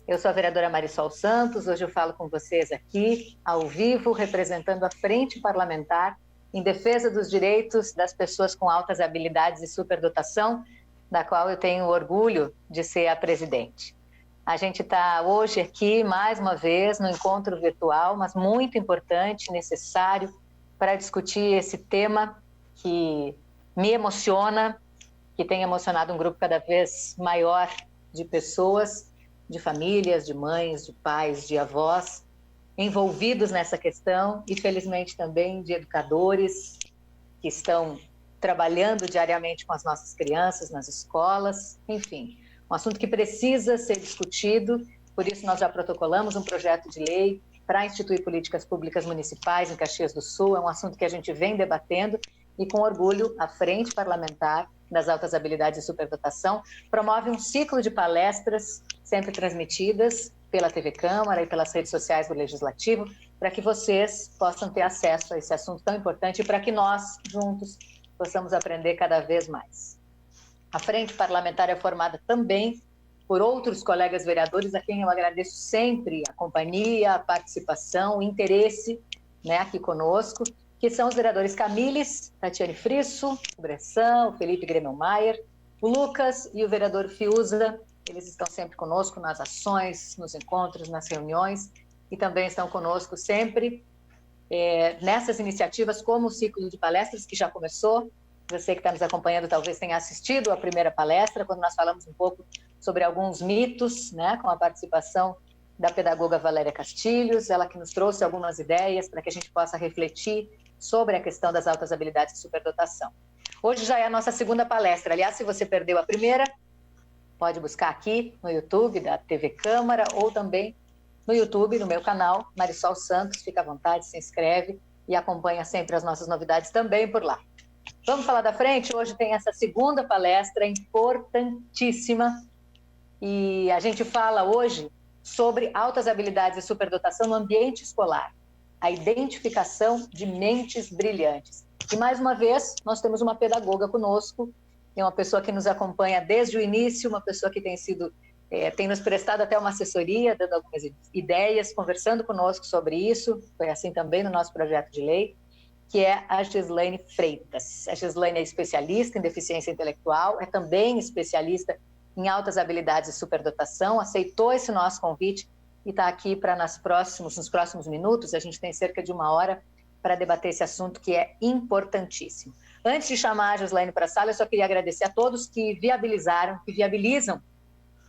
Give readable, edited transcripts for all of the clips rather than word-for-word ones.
Eu sou a vereadora Marisol Santos, hoje eu falo com vocês aqui, ao vivo, representando a Frente Parlamentar em defesa dos direitos das pessoas com altas habilidades e superdotação, da qual eu tenho orgulho de ser a presidente. A gente está hoje aqui, mais uma vez, no encontro virtual, mas muito importante, necessário, para discutir esse tema que me emociona, que tem emocionado um grupo cada vez maior de pessoas, de famílias, de mães, de pais, de avós, envolvidos nessa questão e, felizmente, também de educadores que estão trabalhando diariamente com as nossas crianças nas escolas, enfim, um assunto que precisa ser discutido, por isso nós já protocolamos um projeto de lei para instituir políticas públicas municipais em Caxias do Sul, é um assunto que a gente vem debatendo e, com orgulho, a Frente Parlamentar das Altas Habilidades e Superdotação promove um ciclo de palestras sempre transmitidas pela TV Câmara e pelas redes sociais do Legislativo, para que vocês possam ter acesso a esse assunto tão importante e para que nós, juntos, possamos aprender cada vez mais. A Frente Parlamentar é formada também por outros colegas vereadores, a quem eu agradeço sempre a companhia, a participação, o interesse, né, aqui conosco, que são os vereadores Camiles, Tatiane Frisso, o Bressan, o Felipe Gremelmaier, o Lucas e o vereador Fiuza. Eles estão sempre conosco nas ações, nos encontros, nas reuniões e também estão conosco sempre nessas iniciativas como o ciclo de palestras que já começou. Você que está nos acompanhando talvez tenha assistido a primeira palestra, quando nós falamos um pouco sobre alguns mitos, né, com a participação da pedagoga Valéria Castilhos, ela que nos trouxe algumas ideias para que a gente possa refletir sobre a questão das altas habilidades de superdotação. Hoje já é a nossa segunda palestra. Aliás, se você perdeu a primeira, pode buscar aqui no YouTube da TV Câmara ou também no YouTube, no meu canal, Marisol Santos. Fica à vontade, se inscreve e acompanha sempre as nossas novidades também por lá. Vamos falar da frente? Hoje tem essa segunda palestra importantíssima e a gente fala hoje sobre altas habilidades e superdotação no ambiente escolar, a identificação de mentes brilhantes. E mais uma vez, nós temos uma pedagoga conosco, é uma pessoa que nos acompanha desde o início, uma pessoa que tem nos prestado até uma assessoria, dando algumas ideias, conversando conosco sobre isso, foi assim também no nosso projeto de lei, que é a Gislaine Freitas. A Gislaine é especialista em deficiência intelectual, é também especialista em altas habilidades e superdotação, aceitou esse nosso convite e está aqui para nos próximos minutos, a gente tem cerca de 1 hora para debater esse assunto que é importantíssimo. Antes de chamar a Gislaine para a sala, eu só queria agradecer a todos que viabilizam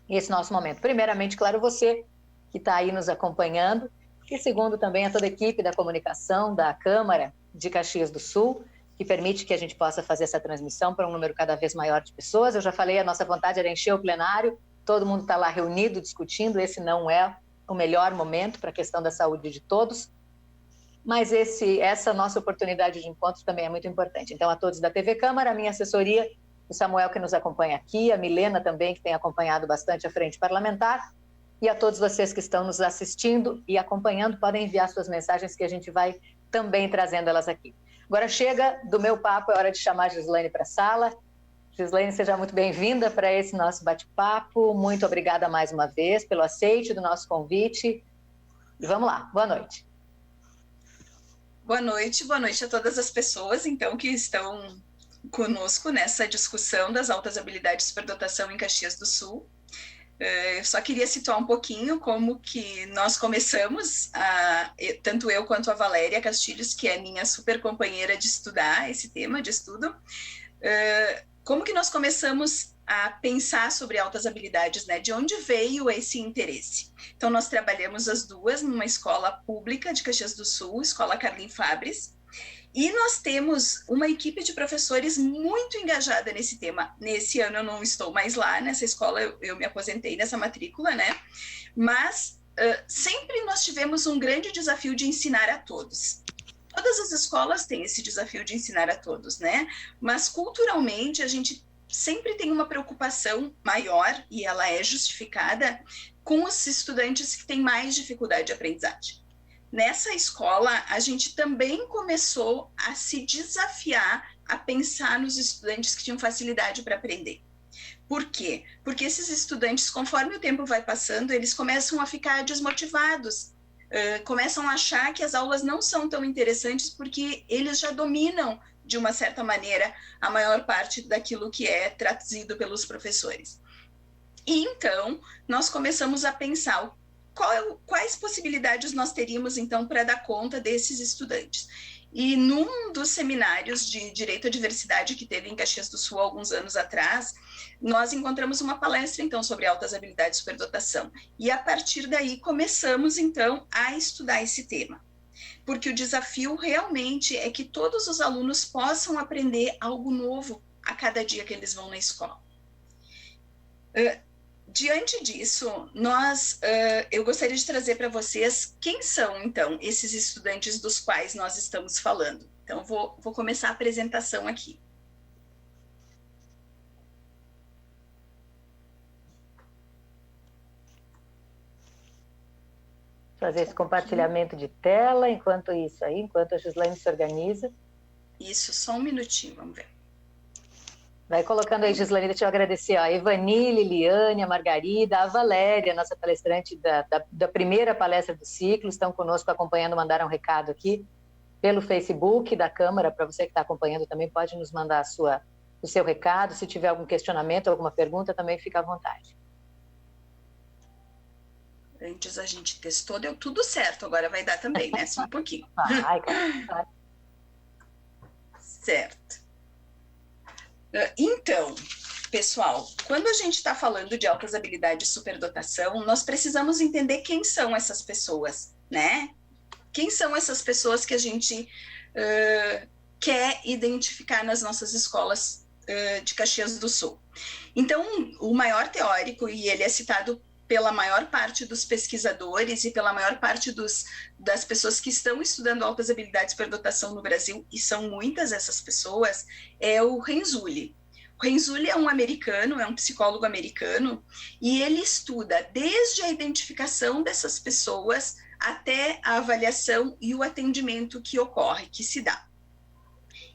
esse nosso momento. Primeiramente, claro, você que está aí nos acompanhando, e segundo também a toda a equipe da comunicação da Câmara de Caxias do Sul, que permite que a gente possa fazer essa transmissão para um número cada vez maior de pessoas. Eu já falei, a nossa vontade era encher o plenário, todo mundo está lá reunido, discutindo, esse não é o melhor momento para a questão da saúde de todos, mas essa nossa oportunidade de encontro também é muito importante. Então, a todos da TV Câmara, a minha assessoria, o Samuel que nos acompanha aqui, a Milena também, que tem acompanhado bastante a Frente Parlamentar, e a todos vocês que estão nos assistindo e acompanhando, podem enviar suas mensagens que a gente vai também trazendo elas aqui. Agora chega do meu papo, é hora de chamar a Gislaine para a sala. Gislaine, seja muito bem-vinda para esse nosso bate-papo. Muito obrigada mais uma vez pelo aceite do nosso convite. E vamos lá, boa noite. Boa noite a todas as pessoas, então, que estão conosco nessa discussão das altas habilidades de superdotação em Caxias do Sul. Eu só queria situar um pouquinho como que nós começamos, tanto eu quanto a Valéria Castilhos, que é minha super companheira de estudar esse tema de estudo, como que nós começamos a pensar sobre altas habilidades, né? De onde veio esse interesse? Então, nós trabalhamos as duas numa escola pública de Caxias do Sul, Escola Carlin Fabres, e nós temos uma equipe de professores muito engajada nesse tema. Nesse ano eu não estou mais lá, nessa escola eu me aposentei nessa matrícula, né? Mas sempre nós tivemos um grande desafio de ensinar a todos. Todas as escolas têm esse desafio de ensinar a todos, né? Mas culturalmente a gente sempre tem uma preocupação maior, e ela é justificada, com os estudantes que têm mais dificuldade de aprendizagem. Nessa escola, a gente também começou a se desafiar a pensar nos estudantes que tinham facilidade para aprender. Por quê? Porque esses estudantes, conforme o tempo vai passando, eles começam a ficar desmotivados, começam a achar que as aulas não são tão interessantes porque eles já dominam, de uma certa maneira, a maior parte daquilo que é trazido pelos professores. E então, nós começamos a pensar quais possibilidades nós teríamos, então, para dar conta desses estudantes. E num dos seminários de Direito à Diversidade que teve em Caxias do Sul alguns anos atrás, nós encontramos uma palestra, então, sobre altas habilidades e superdotação. E a partir daí começamos, então, a estudar esse tema. Porque o desafio realmente é que todos os alunos possam aprender algo novo a cada dia que eles vão na escola. Diante disso, eu gostaria de trazer para vocês quem são, então, esses estudantes dos quais nós estamos falando. Então, vou começar a apresentação aqui. Fazer esse compartilhamento de tela, enquanto a Gislaine se organiza. Isso, só um minutinho, vamos ver. Vai colocando aí, Gislaine, deixa eu agradecer a Evani, Liliane, a Margarida, a Valéria, nossa palestrante da primeira palestra do ciclo, estão conosco acompanhando, mandaram um recado aqui pelo Facebook da Câmara, para você que está acompanhando também, pode nos mandar o seu recado, se tiver algum questionamento, alguma pergunta, também fica à vontade. Antes a gente testou, deu tudo certo, agora vai dar também, né? Só um pouquinho. Vai, claro. Certo. Então, pessoal, quando a gente está falando de altas habilidades e superdotação, nós precisamos entender quem são essas pessoas, né? Quem são essas pessoas que a gente quer identificar nas nossas escolas de Caxias do Sul? Então, o maior teórico, e ele é citado pela maior parte dos pesquisadores e pela maior parte das pessoas que estão estudando altas habilidades e superdotação no Brasil, e são muitas essas pessoas, é o Renzulli. O Renzulli é um americano, é um psicólogo americano, e ele estuda desde a identificação dessas pessoas até a avaliação e o atendimento que ocorre, que se dá.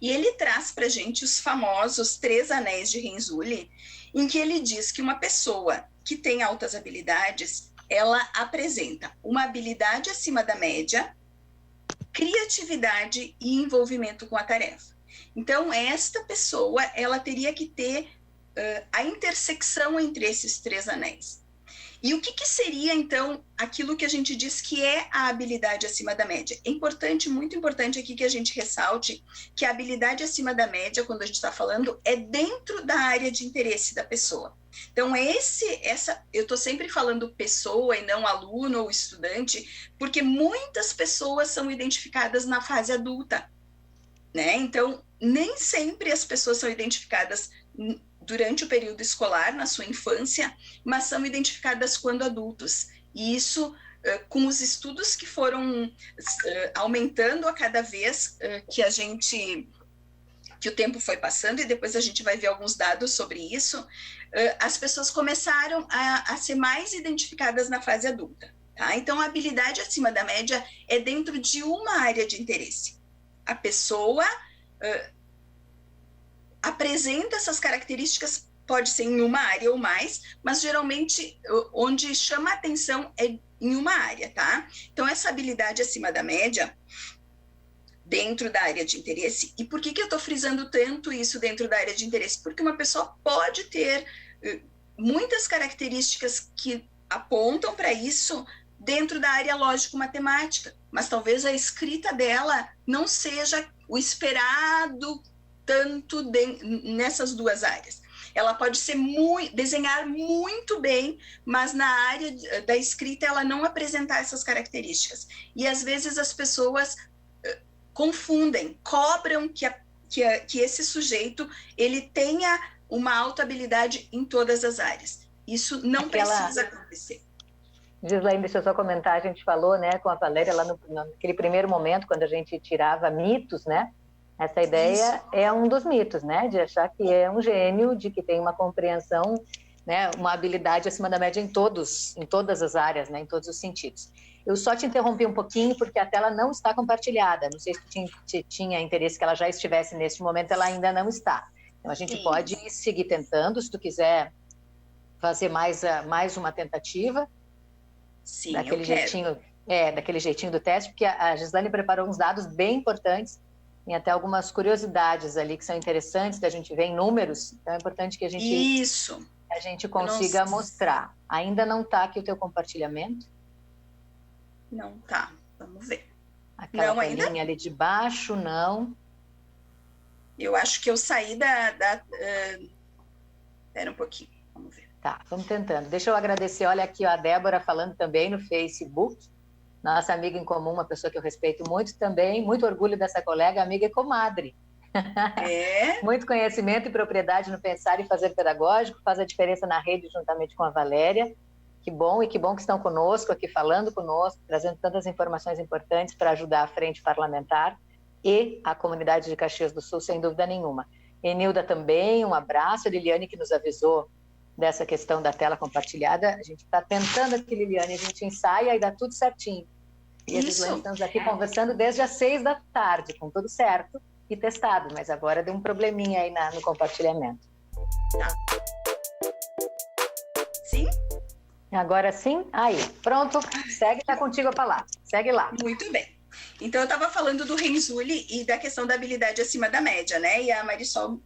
E ele traz para a gente os famosos 3 anéis de Renzulli, em que ele diz que uma pessoa que tem altas habilidades, ela apresenta uma habilidade acima da média, criatividade e envolvimento com a tarefa. Então, esta pessoa, ela teria que ter a intersecção entre esses 3 anéis. E o que seria, então, aquilo que a gente diz que é a habilidade acima da média? É importante, muito importante aqui que a gente ressalte que a habilidade acima da média, quando a gente está falando, é dentro da área de interesse da pessoa. Então, eu estou sempre falando pessoa e não aluno ou estudante, porque muitas pessoas são identificadas na fase adulta, né? Então, nem sempre as pessoas são identificadas durante o período escolar, na sua infância, mas são identificadas quando adultos. E isso, com os estudos que foram aumentando a cada vez que o tempo foi passando, e depois a gente vai ver alguns dados sobre isso, as pessoas começaram a ser mais identificadas na fase adulta. Tá? Então, a habilidade acima da média é dentro de uma área de interesse. A pessoa apresenta essas características, pode ser em uma área ou mais, mas geralmente onde chama a atenção é em uma área, tá? Então, essa habilidade acima da média, dentro da área de interesse, e por que eu estou frisando tanto isso dentro da área de interesse? Porque uma pessoa pode ter muitas características que apontam para isso dentro da área lógico-matemática, mas talvez a escrita dela não seja o esperado tanto nessas 2 áreas. Ela pode desenhar muito bem, mas na área da escrita ela não apresentar essas características. E às vezes as pessoas confundem, cobram que esse sujeito ele tenha uma alta habilidade em todas as áreas. Isso não precisa acontecer. Gislaine, deixa eu só comentar, a gente falou, né, com a Valéria lá naquele primeiro momento, quando a gente tirava mitos, né? Essa ideia é um dos mitos, né? De achar que é um gênio, de que tem uma compreensão né, uma habilidade acima da média em todas as áreas, né, em todos os sentidos. Eu só te interrompi um pouquinho porque a tela não está compartilhada. Não sei se tu tinha interesse que ela já estivesse neste momento, ela ainda não está. Então a gente pode seguir tentando, se tu quiser fazer mais uma tentativa. Sim, daquele jeitinho, daquele jeitinho do teste, porque a Gislane preparou uns dados bem importantes. Tem até algumas curiosidades ali que são interessantes da gente ver em números, então é importante que a gente consiga mostrar. Ainda não está aqui o teu compartilhamento? Não tá, vamos ver. Aquela telinha ali de baixo, não. Eu acho que eu saí Espera um pouquinho, vamos ver. Tá, vamos tentando. Deixa eu agradecer, olha aqui a Débora falando também no Facebook. Nossa amiga em comum, uma pessoa que eu respeito muito também, muito orgulho dessa colega, amiga e comadre. Muito conhecimento e propriedade no pensar e fazer pedagógico, faz a diferença na rede juntamente com a Valéria. Que bom, e que bom que estão conosco aqui, falando conosco, trazendo tantas informações importantes para ajudar a frente parlamentar e a comunidade de Caxias do Sul, sem dúvida nenhuma. Enilda também, um abraço. A Liliane que nos avisou dessa questão da tela compartilhada. A gente está tentando aqui, Liliane, a gente ensaia e dá tudo certinho. E estamos aqui conversando desde as 6 da tarde, com tudo certo e testado, mas agora deu um probleminha aí no compartilhamento. Tá. Sim? Agora sim? Aí, pronto, segue, tá contigo a palavra. Segue lá. Muito bem. Então, eu estava falando do Renzulli e da questão da habilidade acima da média, né? E a Marisol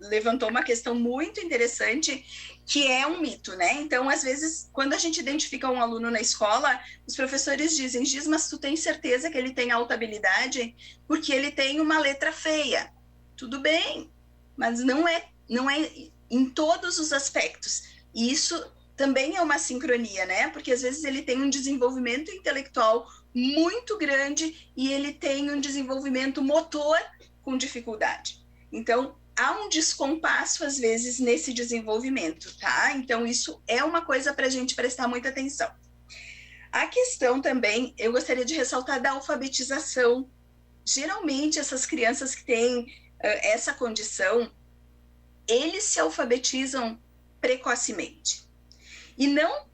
levantou uma questão muito interessante, que é um mito, né? Então, às vezes, quando a gente identifica um aluno na escola, os professores dizem, Giz, mas tu tem certeza que ele tem alta habilidade? Porque ele tem uma letra feia. Tudo bem, mas não é em todos os aspectos. E isso também é uma sincronia, né? Porque às vezes ele tem um desenvolvimento intelectual muito grande e ele tem um desenvolvimento motor com dificuldade. Então, há um descompasso, às vezes, nesse desenvolvimento, tá? Então, isso é uma coisa para a gente prestar muita atenção. A questão também, eu gostaria de ressaltar da alfabetização. Geralmente, essas crianças que têm essa condição, eles se alfabetizam precocemente. E não,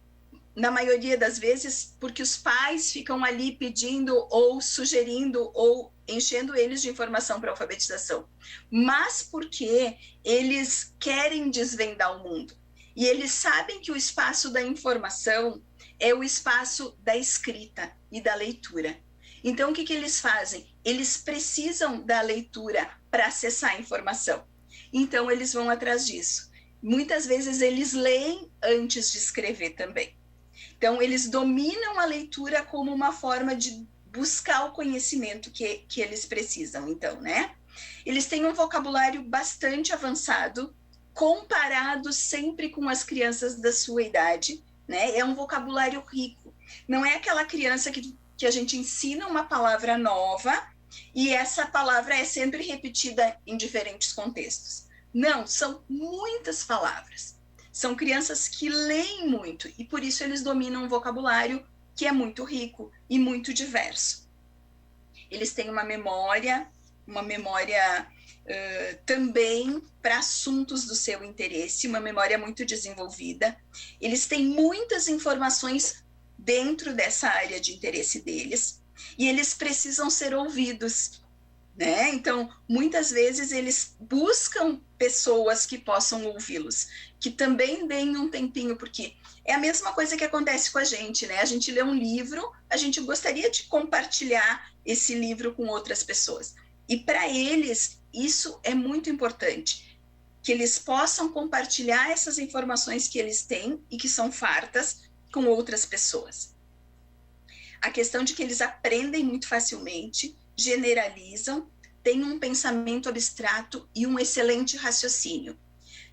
na maioria das vezes, porque os pais ficam ali pedindo ou sugerindo ou enchendo eles de informação para alfabetização, mas porque eles querem desvendar o mundo. E eles sabem que o espaço da informação é o espaço da escrita e da leitura. Então, o que eles fazem? Eles precisam da leitura para acessar a informação. Então, eles vão atrás disso. Muitas vezes eles leem antes de escrever também. Então, eles dominam a leitura como uma forma de buscar o conhecimento que eles precisam, então, né? Eles têm um vocabulário bastante avançado, comparado sempre com as crianças da sua idade, né? É um vocabulário rico. Não é aquela criança que a gente ensina uma palavra nova e essa palavra é sempre repetida em diferentes contextos. Não, são muitas palavras. São crianças que leem muito e por isso eles dominam um vocabulário que é muito rico e muito diverso. Eles têm uma memória também para assuntos do seu interesse, uma memória muito desenvolvida. Eles têm muitas informações dentro dessa área de interesse deles e eles precisam ser ouvidos, né? Então, muitas vezes eles buscam pessoas que possam ouvi-los, que também deem um tempinho, porque é a mesma coisa que acontece com a gente, né? A gente lê um livro, a gente gostaria de compartilhar esse livro com outras pessoas. E para eles, isso é muito importante, que eles possam compartilhar essas informações que eles têm e que são fartas com outras pessoas. A questão de que eles aprendem muito facilmente, generalizam, têm um pensamento abstrato e um excelente raciocínio.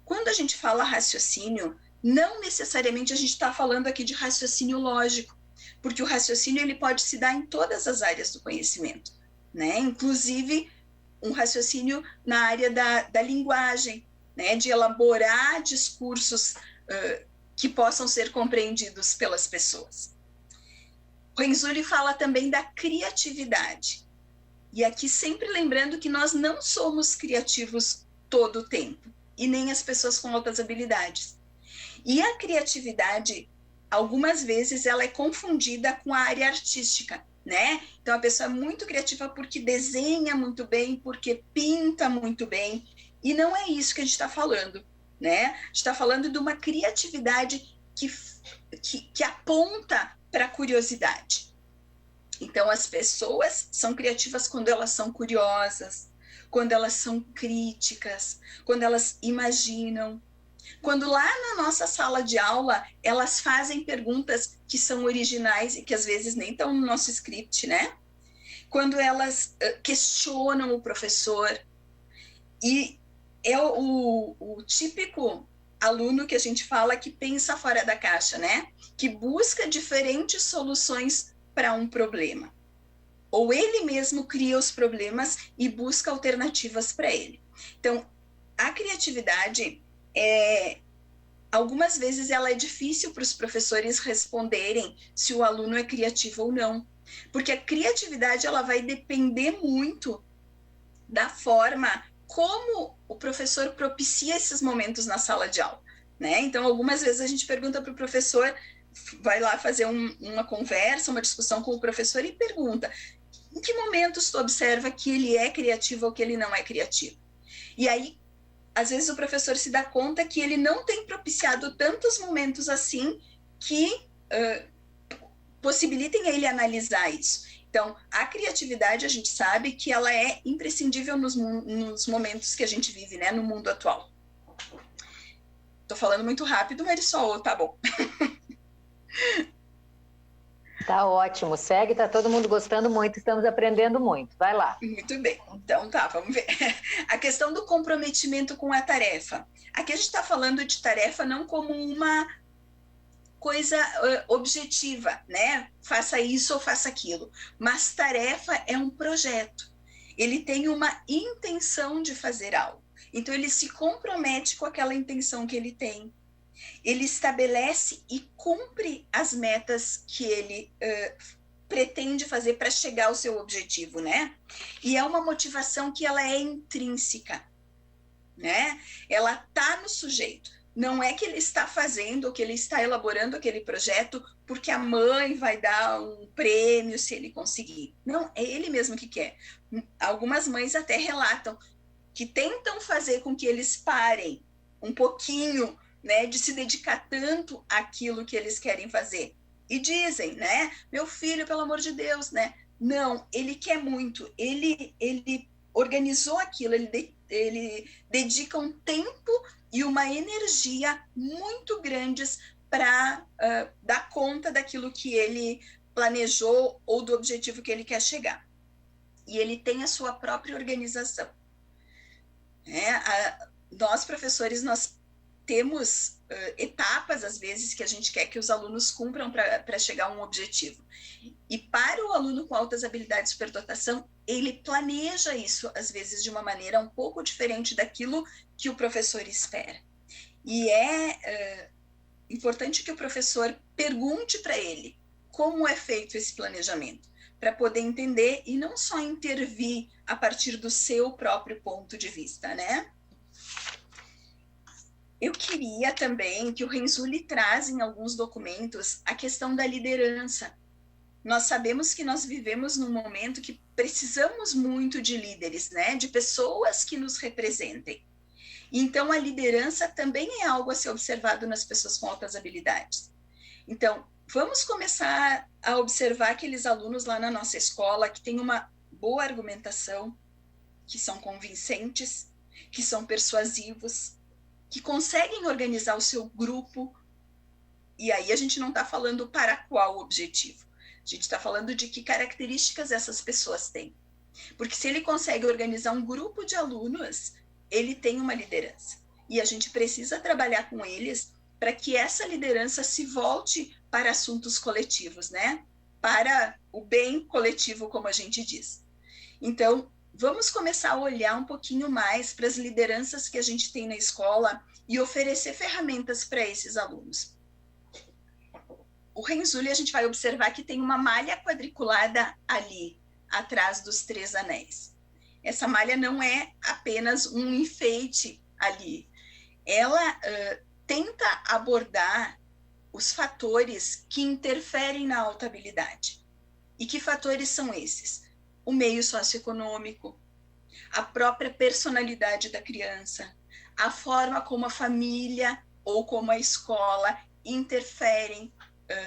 Quando a gente fala raciocínio, não necessariamente a gente está falando aqui de raciocínio lógico, porque o raciocínio ele pode se dar em todas as áreas do conhecimento, né? Inclusive um raciocínio na área da linguagem, né? De elaborar discursos que possam ser compreendidos pelas pessoas. Renzulli fala também da criatividade. E aqui sempre lembrando que nós não somos criativos todo o tempo, e nem as pessoas com altas habilidades. E a criatividade, algumas vezes, ela é confundida com a área artística, né? Então, a pessoa é muito criativa porque desenha muito bem, porque pinta muito bem, e não é isso que a gente está falando, né? A gente está falando de uma criatividade que aponta para a curiosidade. Então, as pessoas são criativas quando elas são curiosas, quando elas são críticas, quando elas imaginam, quando lá na nossa sala de aula elas fazem perguntas que são originais e que às vezes nem estão no nosso script, né? Quando elas questionam o professor, e é o típico aluno que a gente fala que pensa fora da caixa, né? Que busca diferentes soluções para um problema. Ou ele mesmo cria os problemas e busca alternativas para ele. Então, a criatividade, algumas vezes ela é difícil para os professores responderem se o aluno é criativo ou não. Porque a criatividade ela vai depender muito da forma como o professor propicia esses momentos na sala de aula, né? Então, algumas vezes a gente pergunta para o professor, vai lá fazer uma conversa, uma discussão com o professor e pergunta: em que momentos tu observa que ele é criativo ou que ele não é criativo? E aí, às vezes o professor se dá conta que ele não tem propiciado tantos momentos assim que possibilitem a ele analisar isso. Então, a criatividade, a gente sabe que ela é imprescindível nos momentos que a gente vive, né, no mundo atual. Tô falando muito rápido, Marisol, tá bom. Tá ótimo, segue, tá todo mundo gostando muito, estamos aprendendo muito, vai lá. Muito bem, então tá, vamos ver. A questão do comprometimento com a tarefa. Aqui a gente está falando de tarefa não como uma coisa objetiva, né? Faça isso ou faça aquilo. Mas tarefa é um projeto. Ele tem uma intenção de fazer algo. Então, ele se compromete com aquela intenção que ele tem. Ele estabelece e cumpre as metas que ele pretende fazer para chegar ao seu objetivo, né? E é uma motivação que ela é intrínseca, né? Ela está no sujeito. Não é que ele está fazendo ou que ele está elaborando aquele projeto porque a mãe vai dar um prêmio se ele conseguir. Não, é ele mesmo que quer. Algumas mães até relatam que tentam fazer com que eles parem um pouquinho, né, de se dedicar tanto àquilo que eles querem fazer. E dizem, né, meu filho, pelo amor de Deus, né? Não, ele quer muito. Ele organizou aquilo, ele dedica um tempo e uma energia muito grandes para dar conta daquilo que ele planejou ou do objetivo que ele quer chegar. E ele tem a sua própria organização. Nós, professores, nós temos etapas, às vezes, que a gente quer que os alunos cumpram para chegar a um objetivo. E para o aluno com altas habilidades de superdotação, ele planeja isso, às vezes, de uma maneira um pouco diferente daquilo que o professor espera. E é importante que o professor pergunte para ele como é feito esse planejamento, para poder entender e não só intervir a partir do seu próprio ponto de vista, né? Eu queria também que o Renzulli traz em alguns documentos a questão da liderança. Nós sabemos que nós vivemos num momento que precisamos muito de líderes, né? De pessoas que nos representem. Então, a liderança também é algo a ser observado nas pessoas com altas habilidades. Então, vamos começar a observar aqueles alunos lá na nossa escola que têm uma boa argumentação, que são convincentes, que são persuasivos, que conseguem organizar o seu grupo. E aí a gente não está falando para qual objetivo. A gente está falando de que características essas pessoas têm. Porque se ele consegue organizar um grupo de alunos, ele tem uma liderança. E a gente precisa trabalhar com eles para que essa liderança se volte para assuntos coletivos, né? Para o bem coletivo, como a gente diz. Então, vamos começar a olhar um pouquinho mais para as lideranças que a gente tem na escola e oferecer ferramentas para esses alunos. O Renzulli, a gente vai observar que tem uma malha quadriculada ali, atrás dos 3 anéis. Essa malha não é apenas um enfeite ali. Ela tenta abordar os fatores que interferem na alta habilidade. E que fatores são esses? O meio socioeconômico, a própria personalidade da criança, a forma como a família ou como a escola interferem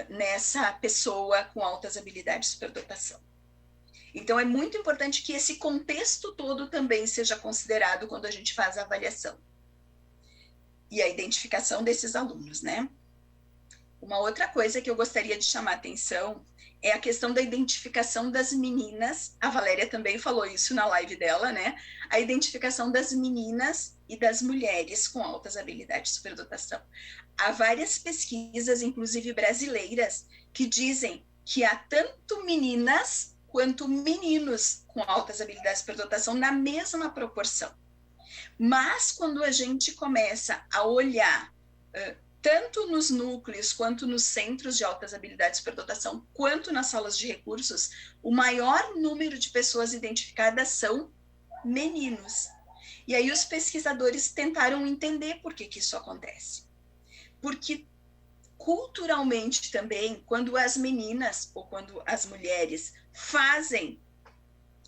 nessa pessoa com altas habilidades de superdotação. Então, é muito importante que esse contexto todo também seja considerado quando a gente faz a avaliação e a identificação desses alunos, né? Uma outra coisa que eu gostaria de chamar a atenção é a questão da identificação das meninas. A Valéria também falou isso na live dela, né? A identificação das meninas e das mulheres com altas habilidades de superdotação. Há várias pesquisas, inclusive brasileiras, que dizem que há tanto meninas quanto meninos com altas habilidades de superdotação na mesma proporção. Mas quando a gente começa a olhar tanto nos núcleos, quanto nos centros de altas habilidades de superdotação, quanto nas salas de recursos, o maior número de pessoas identificadas são meninos. E aí os pesquisadores tentaram entender por que isso acontece. Porque culturalmente também, quando as meninas ou quando as mulheres fazem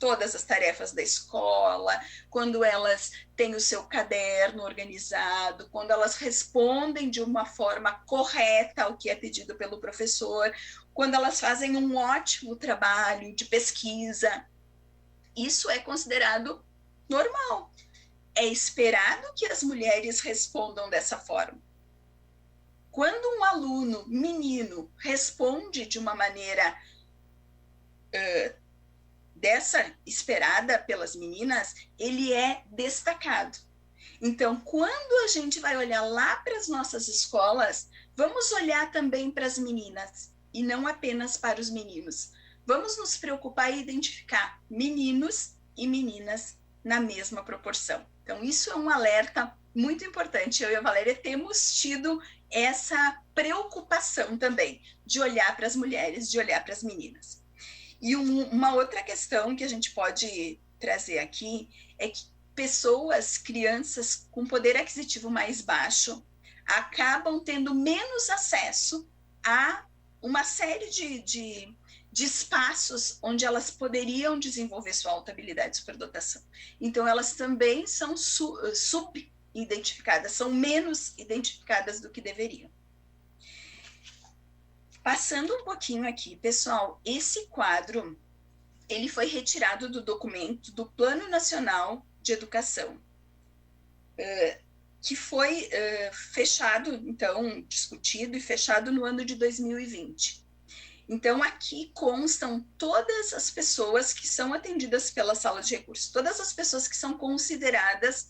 todas as tarefas da escola, quando elas têm o seu caderno organizado, quando elas respondem de uma forma correta ao que é pedido pelo professor, quando elas fazem um ótimo trabalho de pesquisa, isso é considerado normal. É esperado que as mulheres respondam dessa forma. Quando um aluno, menino, responde de uma maneira dessa esperada pelas meninas, ele é destacado. Então, quando a gente vai olhar lá para as nossas escolas, vamos olhar também para as meninas e não apenas para os meninos. Vamos nos preocupar em identificar meninos e meninas na mesma proporção. Então, isso é um alerta muito importante. Eu e a Valéria temos tido essa preocupação também de olhar para as mulheres, de olhar para as meninas. E uma outra questão que a gente pode trazer aqui é que pessoas, crianças com poder aquisitivo mais baixo, acabam tendo menos acesso a uma série de espaços onde elas poderiam desenvolver sua alta habilidade de superdotação. Então, elas também são subidentificadas, são menos identificadas do que deveriam. Passando um pouquinho aqui, pessoal, esse quadro, ele foi retirado do documento do Plano Nacional de Educação, que foi fechado, então, discutido e fechado no ano de 2020. Então, aqui constam todas as pessoas que são atendidas pela sala de recursos, todas as pessoas que são consideradas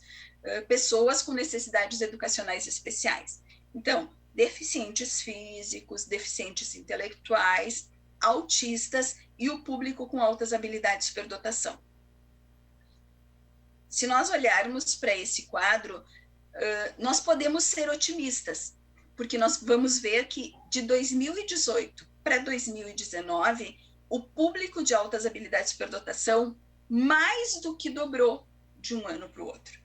pessoas com necessidades educacionais especiais. Então, deficientes físicos, deficientes intelectuais, autistas e o público com altas habilidades de superdotação. Se nós olharmos para esse quadro, nós podemos ser otimistas, porque nós vamos ver que de 2018 para 2019, o público de altas habilidades de superdotação mais do que dobrou de um ano para o outro.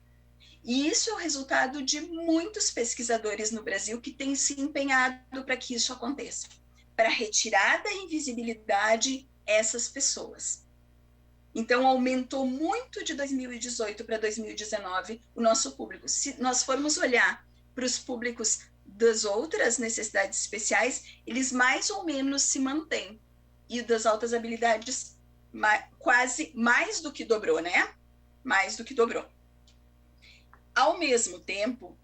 E isso é o resultado de muitos pesquisadores no Brasil que têm se empenhado para que isso aconteça, para retirar da invisibilidade essas pessoas. Então, aumentou muito de 2018 para 2019 o nosso público. Se nós formos olhar para os públicos das outras necessidades especiais, eles mais ou menos se mantêm. E das altas habilidades, quase mais do que dobrou, né? Mais do que dobrou. Ao mesmo tempo,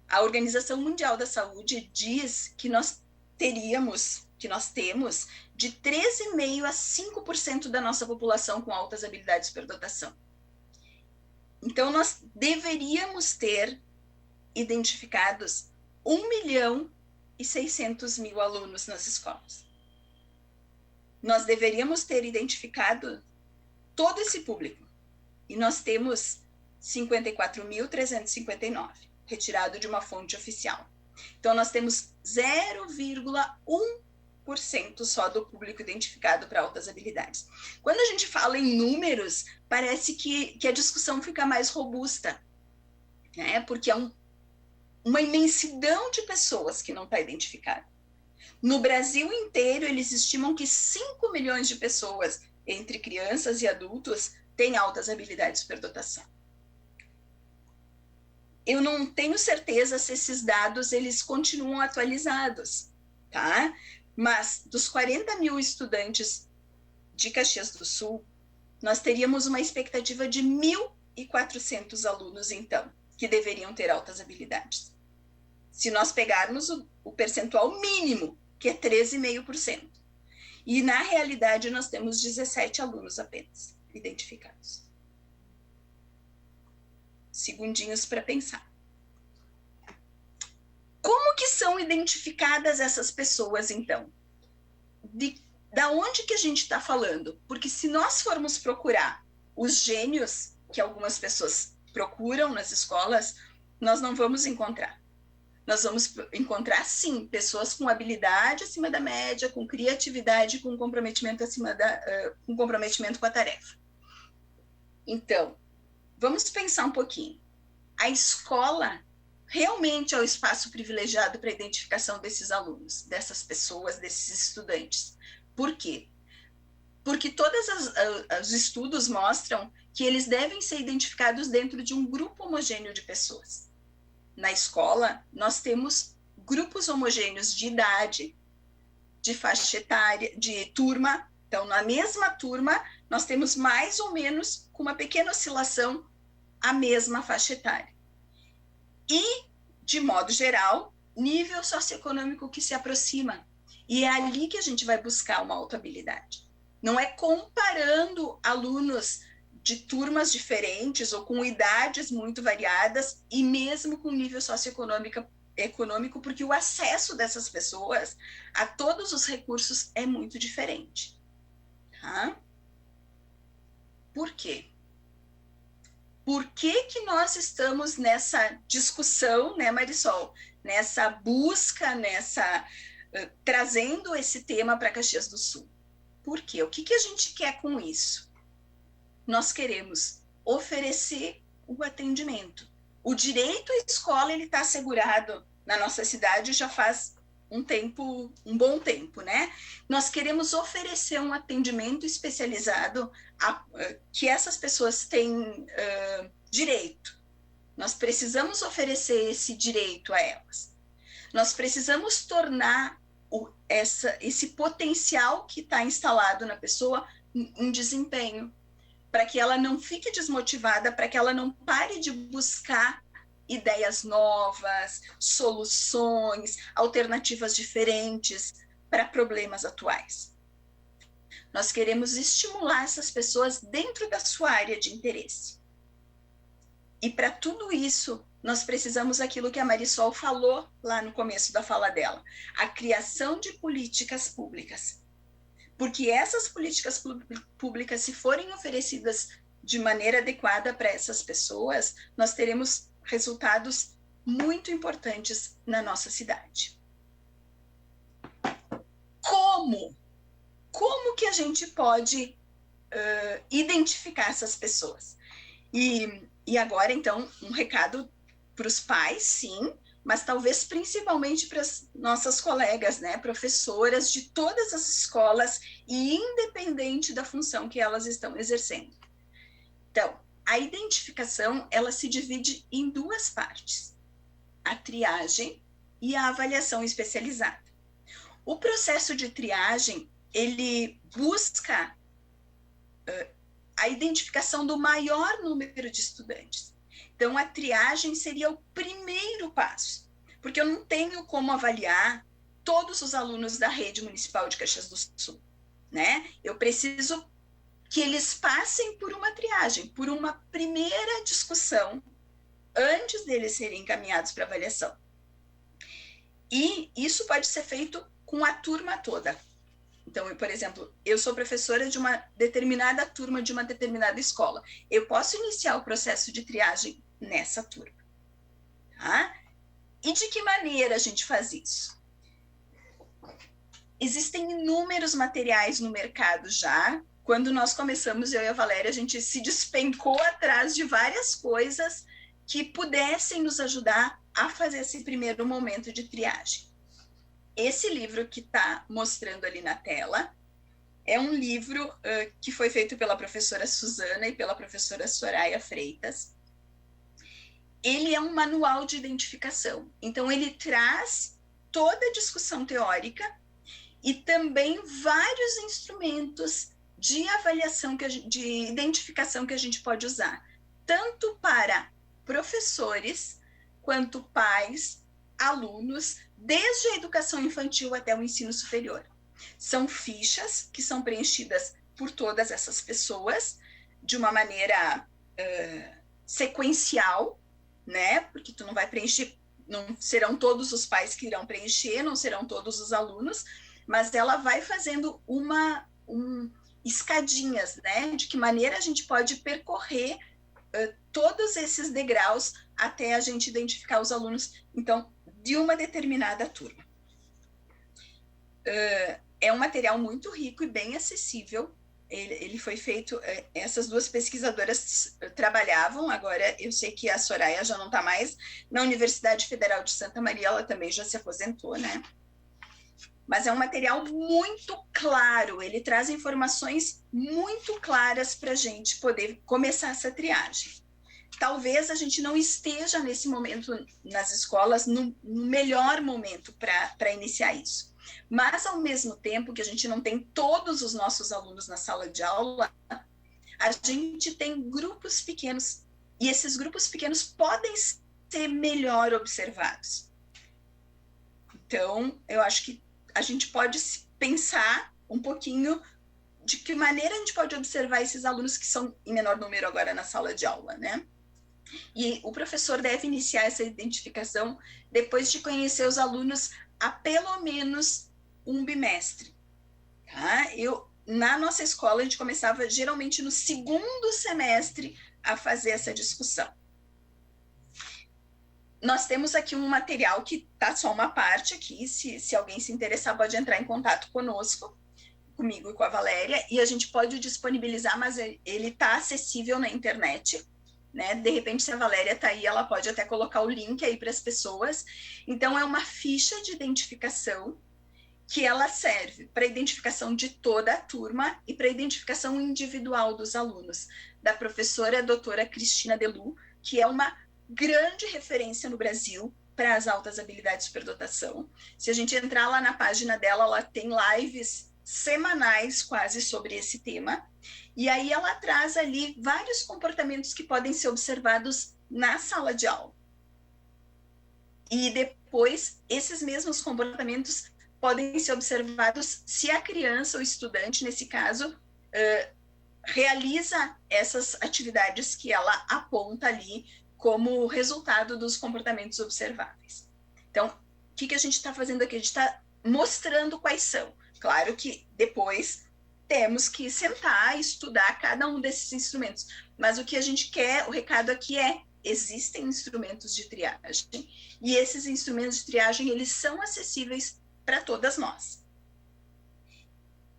a Organização Mundial da Saúde diz que nós temos de 13,5% a 5% da nossa população com altas habilidades de superdotação. Então, nós deveríamos ter identificados 1.600.000 alunos nas escolas. Nós deveríamos ter identificado todo esse público. E nós temos 54.359, retirado de uma fonte oficial. Então, nós temos 0,1% só do público identificado para altas habilidades. Quando a gente fala em números, parece que a discussão fica mais robusta, né? Porque uma imensidão de pessoas que não está identificada. No Brasil inteiro, eles estimam que 5 milhões de pessoas, entre crianças e adultos, têm altas habilidades de superdotação. Eu não tenho certeza se esses dados eles continuam atualizados, tá? Mas dos 40 mil estudantes de Caxias do Sul, nós teríamos uma expectativa de 1.400 alunos, então, que deveriam ter altas habilidades. Se nós pegarmos o percentual mínimo, que é 13,5%. E, na realidade, nós temos 17 alunos apenas identificados. Segundinhos para pensar. Como que são identificadas essas pessoas, então? Da onde que a gente está falando? Porque se nós formos procurar os gênios que algumas pessoas procuram nas escolas, nós não vamos encontrar. Nós vamos encontrar, sim, pessoas com habilidade acima da média, com criatividade, com comprometimento com comprometimento com a tarefa. Então, vamos pensar um pouquinho. A escola realmente é o espaço privilegiado para a identificação desses alunos, dessas pessoas, desses estudantes. Por quê? Porque todos os estudos mostram que eles devem ser identificados dentro de um grupo homogêneo de pessoas. Na escola, nós temos grupos homogêneos de idade, de faixa etária, de turma. Então, na mesma turma, nós temos mais ou menos, com uma pequena oscilação, a mesma faixa etária. E, de modo geral, nível socioeconômico que se aproxima. E é ali que a gente vai buscar uma autohabilidade. Não é comparando alunos de turmas diferentes ou com idades muito variadas e mesmo com nível socioeconômico, porque o acesso dessas pessoas a todos os recursos é muito diferente. Tá? Por quê? Por que nós estamos nessa discussão, né, Marisol? Nessa busca, trazendo esse tema para Caxias do Sul. Por quê? O que a gente quer com isso? Nós queremos oferecer o atendimento. O direito à escola ele está assegurado na nossa cidade já faz um bom tempo, né? Nós queremos oferecer um atendimento especializado que essas pessoas têm direito. Nós precisamos oferecer esse direito a elas. Nós precisamos tornar esse potencial que está instalado na pessoa um desempenho, para que ela não fique desmotivada, para que ela não pare de buscar ideias novas, soluções, alternativas diferentes para problemas atuais. Nós queremos estimular essas pessoas dentro da sua área de interesse. E para tudo isso, nós precisamos aquilo que a Marisol falou lá no começo da fala dela, a criação de políticas públicas. Porque essas políticas públicas, se forem oferecidas de maneira adequada para essas pessoas, nós teremos resultados muito importantes na nossa cidade. Como que a gente pode identificar essas pessoas? E agora, então, um recado para os pais, sim, mas talvez principalmente para as nossas colegas, né, professoras de todas as escolas e independente da função que elas estão exercendo. Então, a identificação, ela se divide em duas partes, a triagem e a avaliação especializada. O processo de triagem, ele busca a identificação do maior número de estudantes. Então, a triagem seria o primeiro passo, porque eu não tenho como avaliar todos os alunos da rede municipal de Caxias do Sul, né? Eu preciso que eles passem por uma triagem, por uma primeira discussão, antes deles serem encaminhados para avaliação. E isso pode ser feito com a turma toda. Então, por exemplo, eu sou professora de uma determinada turma de uma determinada escola. Eu posso iniciar o processo de triagem nessa turma. Tá? E de que maneira a gente faz isso? Existem inúmeros materiais no mercado já. Quando nós começamos, eu e a Valéria, a gente se despencou atrás de várias coisas que pudessem nos ajudar a fazer esse primeiro momento de triagem. Esse livro que está mostrando ali na tela é um livro que foi feito pela professora Suzana e pela professora Soraya Freitas. Ele é um manual de identificação. Então, ele traz toda a discussão teórica e também vários instrumentos de avaliação, de identificação que a gente pode usar, tanto para professores, quanto pais, alunos, desde a educação infantil até o ensino superior. São fichas que são preenchidas por todas essas pessoas de uma maneira sequencial, né? Porque tu não vai preencher, não serão todos os pais que irão preencher, não serão todos os alunos, mas ela vai fazendo escadinhas, né? De que maneira a gente pode percorrer todos esses degraus até a gente identificar os alunos, então, de uma determinada turma. É um material muito rico e bem acessível. Ele foi feito, essas duas pesquisadoras trabalhavam, agora eu sei que a Soraya já não está mais na Universidade Federal de Santa Maria, ela também já se aposentou, né? Mas é um material muito claro, ele traz informações muito claras para a gente poder começar essa triagem. Talvez a gente não esteja nesse momento nas escolas no melhor momento para iniciar isso. Mas, ao mesmo tempo que a gente não tem todos os nossos alunos na sala de aula, a gente tem grupos pequenos, e esses grupos pequenos podem ser melhor observados. Então, eu acho que a gente pode pensar um pouquinho de que maneira a gente pode observar esses alunos que são em menor número agora na sala de aula, né? E o professor deve iniciar essa identificação depois de conhecer os alunos há pelo menos um bimestre. Tá? Na nossa escola, a gente começava geralmente no segundo semestre a fazer essa discussão. Nós temos aqui um material que está só uma parte aqui, se alguém se interessar pode entrar em contato conosco, comigo e com a Valéria, e a gente pode disponibilizar, mas ele está acessível na internet, né? De repente, se a Valéria está aí, ela pode até colocar o link aí para as pessoas. Então, é uma ficha de identificação que ela serve para identificação de toda a turma e para identificação individual dos alunos, da professora doutora Cristina Delu, que é uma grande referência no Brasil para as altas habilidades de superdotação. Se a gente entrar lá na página dela, ela tem lives semanais quase sobre esse tema, e aí ela traz ali vários comportamentos que podem ser observados na sala de aula. E depois, esses mesmos comportamentos podem ser observados se a criança ou estudante, nesse caso, realiza essas atividades que ela aponta ali como resultado dos comportamentos observáveis. Então, o que a gente está fazendo aqui? A gente está mostrando quais são. Claro que depois temos que sentar e estudar cada um desses instrumentos, mas o que a gente quer, o recado aqui existem instrumentos de triagem, e esses instrumentos de triagem, eles são acessíveis para todas nós.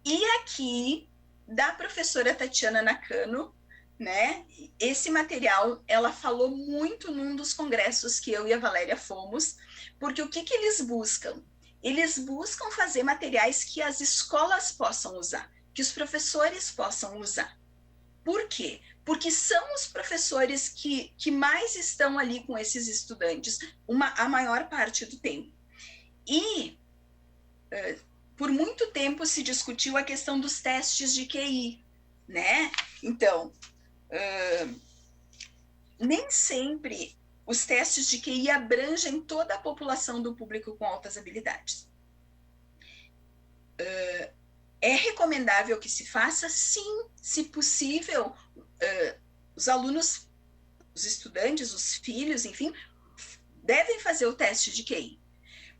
E aqui, da professora Tatiana Nakano, né, esse material, ela falou muito num dos congressos que eu e a Valéria fomos, porque o que eles buscam? Eles buscam fazer materiais que as escolas possam usar, que os professores possam usar. Por quê? Porque são os professores que mais estão ali com esses estudantes a maior parte do tempo. E por muito tempo se discutiu a questão dos testes de QI, né? Então, nem sempre os testes de QI abrangem toda a população do público com altas habilidades. É recomendável que se faça, sim, se possível, os alunos, os estudantes, os filhos, enfim, devem fazer o teste de QI.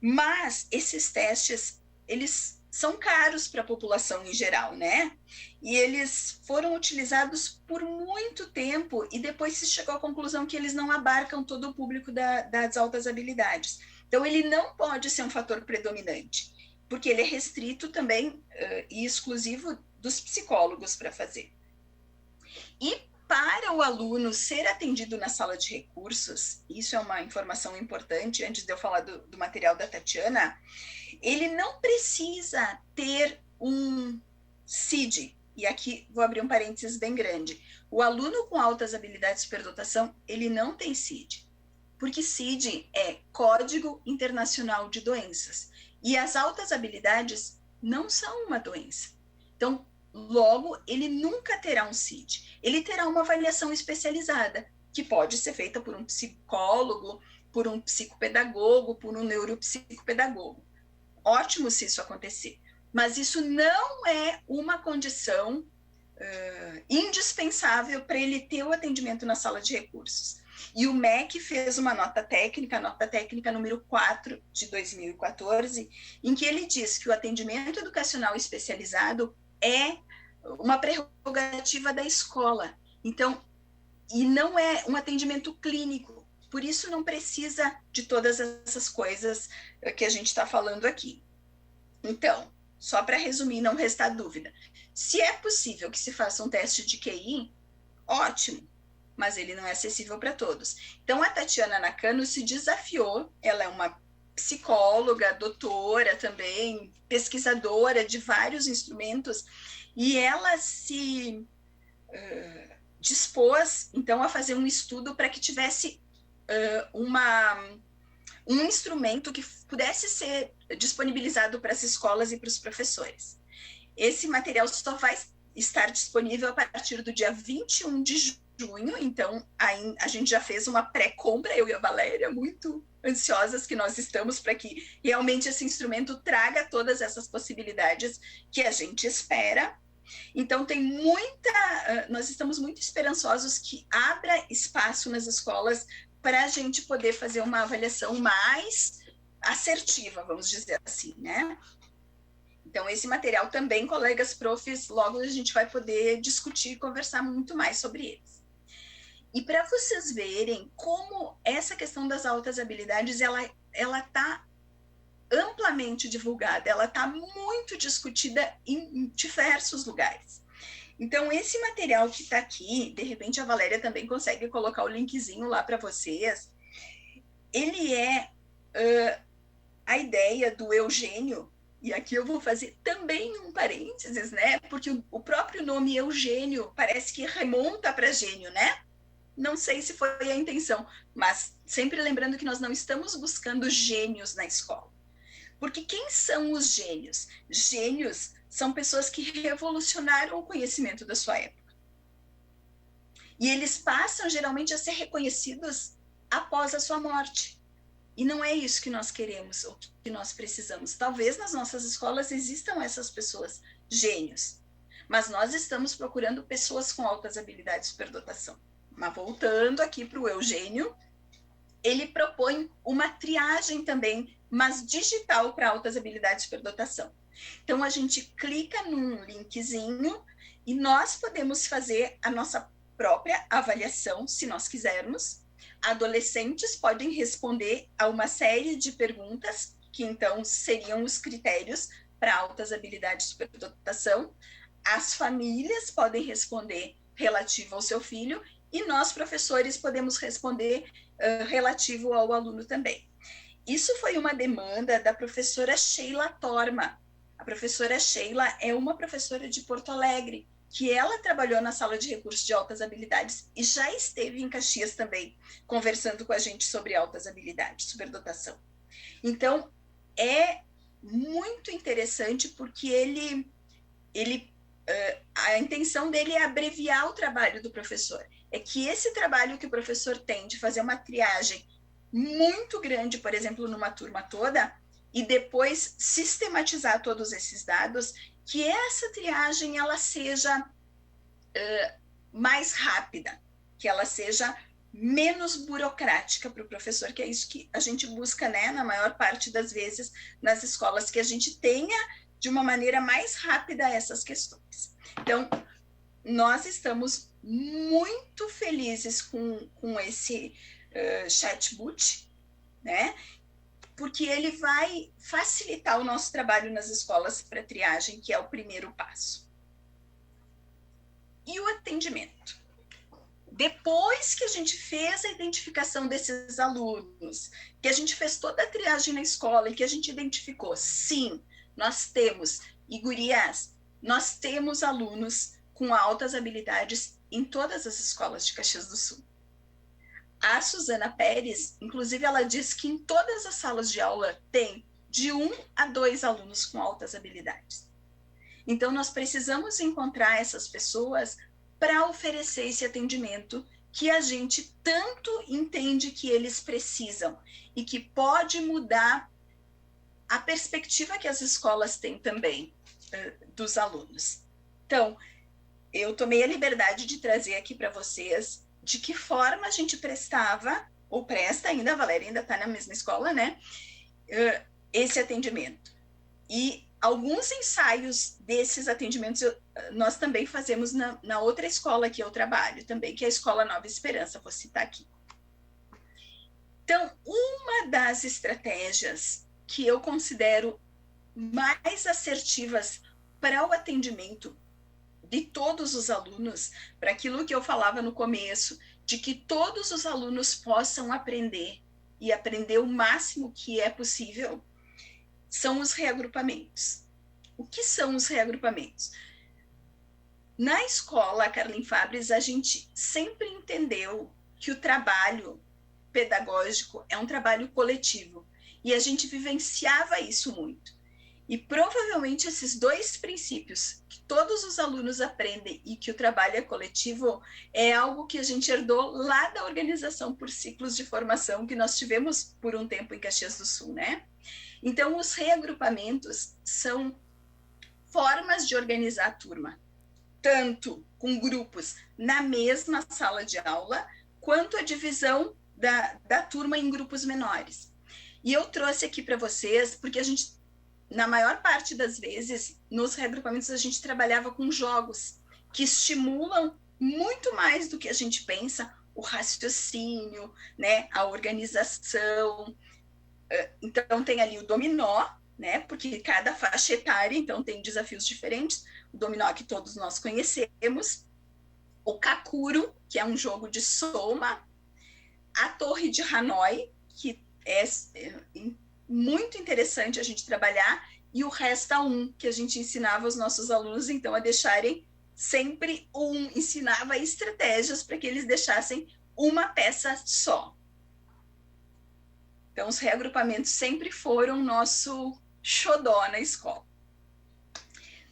Mas esses testes, eles são caros para a população em geral, né? E eles foram utilizados por muito tempo e depois se chegou à conclusão que eles não abarcam todo o público das altas habilidades. Então, ele não pode ser um fator predominante, porque ele é restrito também e exclusivo dos psicólogos para fazer. E para o aluno ser atendido na sala de recursos, isso é uma informação importante, antes de eu falar do material da Tatiana, ele não precisa ter um CID, e aqui vou abrir um parênteses bem grande. O aluno com altas habilidades de superdotação, ele não tem CID, porque CID é Código Internacional de Doenças, e as altas habilidades não são uma doença. Então, logo, ele nunca terá um CID. Ele terá uma avaliação especializada, que pode ser feita por um psicólogo, por um psicopedagogo, por um neuropsicopedagogo. Ótimo se isso acontecer. Mas isso não é uma condição indispensável para ele ter o atendimento na sala de recursos. E o MEC fez uma nota técnica, a nota técnica número 4 de 2014, em que ele diz que o atendimento educacional especializado é uma prerrogativa da escola. Então, e não é um atendimento clínico, por isso não precisa de todas essas coisas que a gente está falando aqui. Então, só para resumir, não restar dúvida. Se é possível que se faça um teste de QI, ótimo, mas ele não é acessível para todos. Então, a Tatiana Nakano se desafiou, ela é uma psicóloga, doutora também, pesquisadora de vários instrumentos, e ela se dispôs, então, a fazer um estudo para que tivesse um instrumento que pudesse ser disponibilizado para as escolas e para os professores. Esse material só vai estar disponível a partir do dia 21 de junho, então a gente já fez uma pré-compra, eu e a Valéria, muito ansiosas que nós estamos para que realmente esse instrumento traga todas essas possibilidades que a gente espera. Então nós estamos muito esperançosos que abra espaço nas escolas para a gente poder fazer uma avaliação mais assertiva, vamos dizer assim, né? Então, esse material também, colegas profs, logo a gente vai poder discutir e conversar muito mais sobre eles. E para vocês verem como essa questão das altas habilidades, ela está amplamente divulgada, ela está muito discutida em diversos lugares. Então, esse material que está aqui, de repente a Valéria também consegue colocar o linkzinho lá para vocês, ele é a ideia do Eugênio, e aqui eu vou fazer também um parênteses, né? Porque o próprio nome Eugênio parece que remonta para gênio, né? Não sei se foi a intenção, mas sempre lembrando que nós não estamos buscando gênios na escola. Porque quem são os gênios? Gênios são pessoas que revolucionaram o conhecimento da sua época. E eles passam geralmente a ser reconhecidos após a sua morte. E não é isso que nós queremos ou que nós precisamos. Talvez nas nossas escolas existam essas pessoas, gênios, mas nós estamos procurando pessoas com altas habilidades de superdotação. Mas voltando aqui para o Eugênio, ele propõe uma triagem também, mas digital para altas habilidades de superdotação. Então, a gente clica num linkzinho e nós podemos fazer a nossa própria avaliação, se nós quisermos. Adolescentes podem responder a uma série de perguntas, que então seriam os critérios para altas habilidades de superdotação. As famílias podem responder relativo ao seu filho e nós, professores, podemos responder relativo ao aluno também. Isso foi uma demanda da professora Sheila Torma. A professora Sheila é uma professora de Porto Alegre, que ela trabalhou na sala de recursos de altas habilidades e já esteve em Caxias também, conversando com a gente sobre altas habilidades, superdotação. Então, é muito interessante porque a intenção dele é abreviar o trabalho do professor. É que esse trabalho que o professor tem de fazer uma triagem muito grande, por exemplo, numa turma toda, e depois sistematizar todos esses dados, que essa triagem ela seja mais rápida, que ela seja menos burocrática para o professor, que é isso que a gente busca, né, na maior parte das vezes nas escolas, que a gente tenha de uma maneira mais rápida essas questões. Então, nós estamos muito felizes com esse chatbot, né? Porque ele vai facilitar o nosso trabalho nas escolas para triagem, que é o primeiro passo. E o atendimento? Depois que a gente fez a identificação desses alunos, que a gente fez toda a triagem na escola e que a gente identificou, sim, nós temos, e gurias, nós temos alunos com altas habilidades em todas as escolas de Caxias do Sul. A Suzana Pérez, inclusive, ela diz que em todas as salas de aula tem de 1 a 2 alunos com altas habilidades. Então, nós precisamos encontrar essas pessoas para oferecer esse atendimento que a gente tanto entende que eles precisam e que pode mudar a perspectiva que as escolas têm também dos alunos. Então, eu tomei a liberdade de trazer aqui para vocês de que forma a gente prestava, ou presta ainda, a Valéria ainda está na mesma escola, né? Esse atendimento. E alguns ensaios desses atendimentos nós também fazemos na outra escola que eu trabalho também, que é a Escola Nova Esperança, vou citar aqui. Então, uma das estratégias que eu considero mais assertivas para o atendimento de todos os alunos, para aquilo que eu falava no começo, de que todos os alunos possam aprender e aprender o máximo que é possível, são os reagrupamentos. O que são os reagrupamentos? Na escola Carlin Fabres, a gente sempre entendeu que o trabalho pedagógico é um trabalho coletivo, e a gente vivenciava isso muito. E provavelmente esses dois princípios, que todos os alunos aprendem e que o trabalho é coletivo, é algo que a gente herdou lá da organização por ciclos de formação que nós tivemos por um tempo em Caxias do Sul, né? Então, os reagrupamentos são formas de organizar a turma, tanto com grupos na mesma sala de aula, quanto a divisão da turma em grupos menores. E eu trouxe aqui para vocês, porque a gente, na maior parte das vezes, nos reagrupamentos, a gente trabalhava com jogos que estimulam muito mais do que a gente pensa o raciocínio, né, a organização. Então, tem ali o dominó, né, porque cada faixa etária, então, tem desafios diferentes. O dominó que todos nós conhecemos, o kakuro, que é um jogo de soma, a torre de Hanoi, que é muito interessante a gente trabalhar, e o resta um, que a gente ensinava os nossos alunos, então, a deixarem sempre ensinava estratégias para que eles deixassem uma peça só. Então, os reagrupamentos sempre foram nosso xodó na escola.